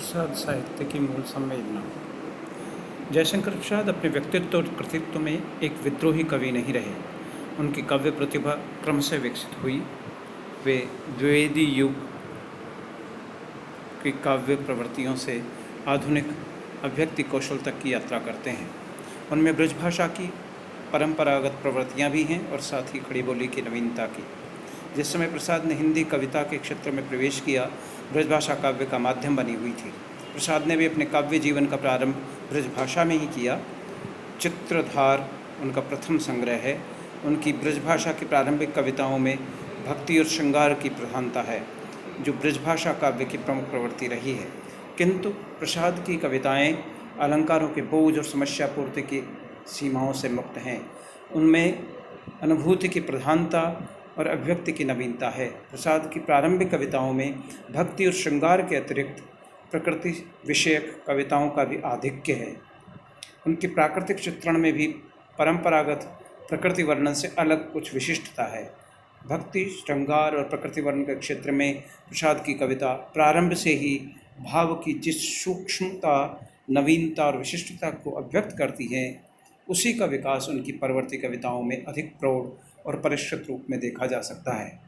प्रसाद साहित्य की मूल संवेदना। जयशंकर प्रसाद अपने व्यक्तित्व और कृतित्व में एक विद्रोही कवि नहीं रहे। उनकी काव्य प्रतिभा क्रमशः विकसित हुई। वे द्विवेदी युग की काव्य प्रवृत्तियों से आधुनिक अभिव्यक्ति कौशल तक की यात्रा करते हैं। उनमें ब्रजभाषा की परंपरागत प्रवृत्तियां भी हैं और साथ ही खड़ी बोली की नवीनता की। जिस समय प्रसाद ने हिंदी कविता के क्षेत्र में प्रवेश किया, ब्रजभाषा काव्य का माध्यम बनी हुई थी। प्रसाद ने भी अपने काव्य जीवन का प्रारंभ ब्रजभाषा में ही किया। चित्रधार उनका प्रथम संग्रह है। उनकी ब्रजभाषा की प्रारंभिक कविताओं में भक्ति और श्रृंगार की प्रधानता है, जो ब्रजभाषा काव्य की प्रमुख प्रवृत्ति रही है। किंतु प्रसाद की कविताएं अलंकारों के बोझ और समस्या पूर्ति की सीमाओं से मुक्त हैं। उनमें अनुभूति की प्रधानता और अभिव्यक्ति की नवीनता है। प्रसाद की प्रारंभिक कविताओं में भक्ति और श्रृंगार के अतिरिक्त प्रकृति विषयक कविताओं का भी आधिक्य है। उनकी प्राकृतिक चित्रण में भी परंपरागत प्रकृति वर्णन से अलग कुछ विशिष्टता है। भक्ति, श्रृंगार और प्रकृति वर्णन के क्षेत्र में प्रसाद की कविता प्रारंभ से ही भाव की जिस सूक्ष्मता, नवीनता और विशिष्टता को अभिव्यक्त करती है, उसी का विकास उनकी परवर्ती कविताओं में अधिक प्रौढ़ और परिष्कृत रूप में देखा जा सकता है।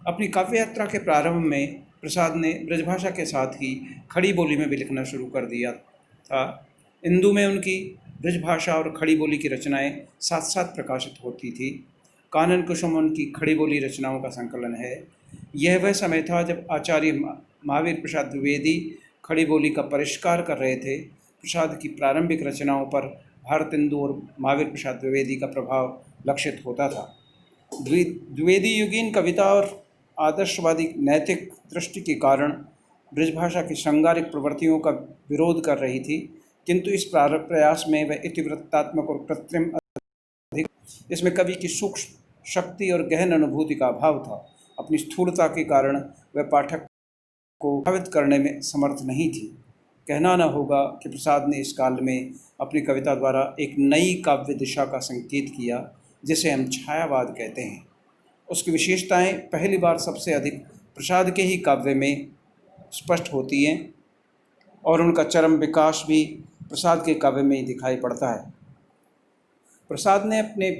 अपनी काव्य यात्रा के प्रारंभ में प्रसाद ने ब्रजभाषा के साथ ही खड़ी बोली में भी लिखना शुरू कर दिया था। इंदु में उनकी ब्रजभाषा और खड़ी बोली की रचनाएं साथ साथ प्रकाशित होती थी। कानन कुसुम उनकी खड़ी बोली रचनाओं का संकलन है। यह वह समय था जब आचार्य महावीर प्रसाद द्विवेदी खड़ी बोली का परिष्कार कर रहे थे। प्रसाद की प्रारंभिक रचनाओं पर भारतेंदु और महावीर प्रसाद द्विवेदी का प्रभाव लक्षित होता था। द्विवेदी युगीन कविता और आदर्शवादी नैतिक दृष्टि के कारण ब्रजभाषा की श्रृंगारिक प्रवृत्तियों का विरोध कर रही थी, किंतु इस प्रयास में वह इतिवृत्तात्मक और कृत्रिम अधिक, इसमें कवि की सूक्ष्म शक्ति और गहन अनुभूति का अभाव था। अपनी स्थूलता के कारण वह पाठक को प्रभावित करने में समर्थ नहीं थी। कहना न होगा कि प्रसाद ने इस काल में अपनी कविता द्वारा एक नई काव्य दिशा का संकेत किया, जिसे हम छायावाद कहते हैं। उसकी विशेषताएं पहली बार सबसे अधिक प्रसाद के ही काव्य में स्पष्ट होती हैं और उनका चरम विकास भी प्रसाद के काव्य में ही दिखाई पड़ता है। प्रसाद ने अपने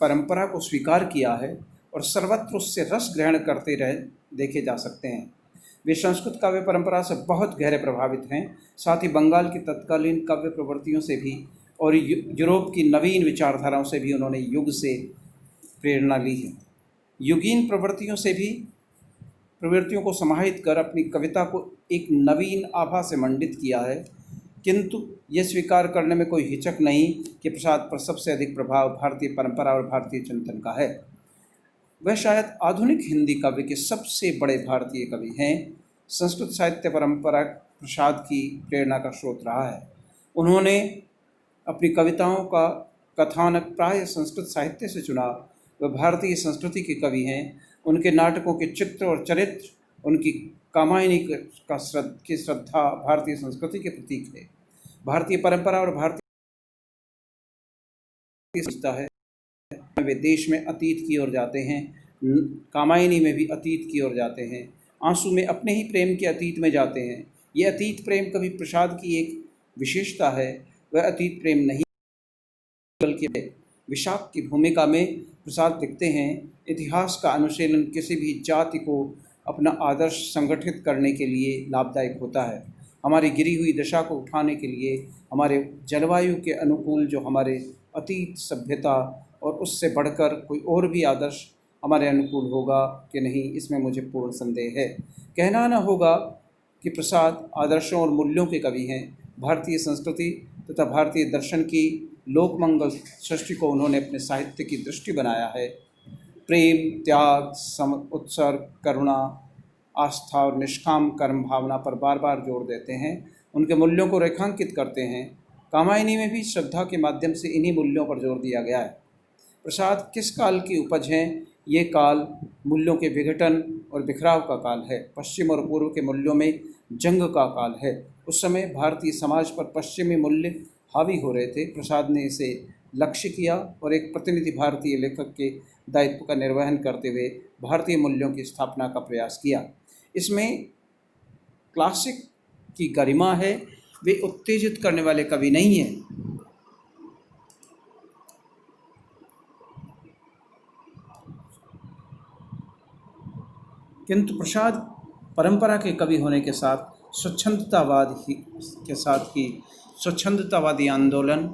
परंपरा को स्वीकार किया है और सर्वत्र उससे रस ग्रहण करते रहे देखे जा सकते हैं। वे संस्कृत काव्य परंपरा से बहुत गहरे प्रभावित हैं। साथ ही बंगाल की तत्कालीन काव्य प्रवृत्तियों से भी और यूरोप की नवीन विचारधाराओं से भी उन्होंने युग से प्रेरणा ली है। युगीन प्रवृत्तियों को समाहित कर अपनी कविता को एक नवीन आभा से मंडित किया है, किंतु यह स्वीकार करने में कोई हिचक नहीं कि प्रसाद पर सबसे अधिक प्रभाव भारतीय परंपरा और भारतीय चिंतन का है। वह शायद आधुनिक हिंदी काव्य के सबसे बड़े भारतीय कवि हैं। संस्कृत साहित्य परंपरा प्रसाद की प्रेरणा का स्रोत रहा है। उन्होंने अपनी कविताओं का कथानक प्राय संस्कृत साहित्य से चुना। वह भारतीय संस्कृति के कवि हैं। उनके नाटकों के चित्र और चरित्र, उनकी कामायनी की श्रद्धा भारतीय संस्कृति के प्रतीक है। भारतीय परंपरा और भारतीय है। वे देश में अतीत की ओर जाते हैं, कामायनी में भी अतीत की ओर जाते हैं, आंसू में अपने ही प्रेम के अतीत में जाते हैं। ये अतीत प्रेम कवि प्रसाद की एक विशेषता है। वह अतीत प्रेम नहीं बल्कि विशाख की भूमिका में प्रसाद लिखते हैं, इतिहास का अनुशीलन किसी भी जाति को अपना आदर्श संगठित करने के लिए लाभदायक होता है। हमारी गिरी हुई दशा को उठाने के लिए हमारे जलवायु के अनुकूल जो हमारे अतीत सभ्यता और उससे बढ़कर कोई और भी आदर्श हमारे अनुकूल होगा कि नहीं, इसमें मुझे पूर्ण संदेह है। कहना न होगा कि प्रसाद आदर्शों और मूल्यों के कवि हैं। भारतीय संस्कृति तथा भारतीय दर्शन की लोकमंगल सृष्टि को उन्होंने अपने साहित्य की दृष्टि बनाया है। प्रेम, त्याग, उत्सर्ग, करुणा, आस्था और निष्काम कर्म भावना पर बार बार जोर देते हैं। उनके मूल्यों को रेखांकित करते हैं। कामायनी में भी श्रद्धा के माध्यम से इन्हीं मूल्यों पर जोर दिया गया है। प्रसाद किस काल की उपज हैं? ये काल मूल्यों के विघटन और बिखराव का काल है। पश्चिम और पूर्व के मूल्यों में जंग का काल है। उस समय भारतीय समाज पर पश्चिमी मूल्य हावी हो रहे थे। प्रसाद ने इसे लक्ष्य किया और एक प्रतिनिधि भारतीय लेखक के दायित्व का निर्वहन करते हुए भारतीय मूल्यों की स्थापना का प्रयास किया। इसमें क्लासिक की गरिमा है, वे उत्तेजित करने वाले कवि नहीं हैं। किंतु प्रसाद परंपरा के कवि होने के साथ स्वच्छंदतावादी आंदोलन